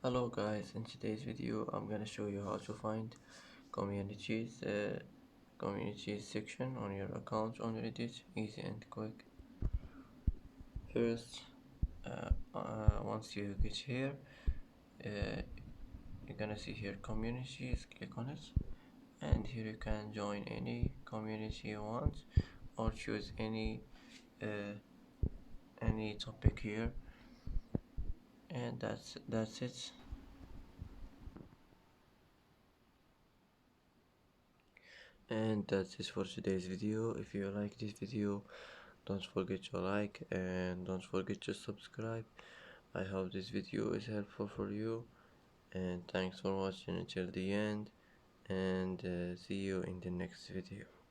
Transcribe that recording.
Hello guys, in today's video I'm gonna show you how to find communities section on your account on Reddit, easy and quick. First, once you get here, uh, you're gonna see here communities, click on it, and here you can join any community you want or choose uh, any topic here, and that's it. And that's it for today's video. If you like this video, don't forget to like and don't forget to subscribe. I hope this video is helpful for you, and thanks for watching until the end, and see you in the next video.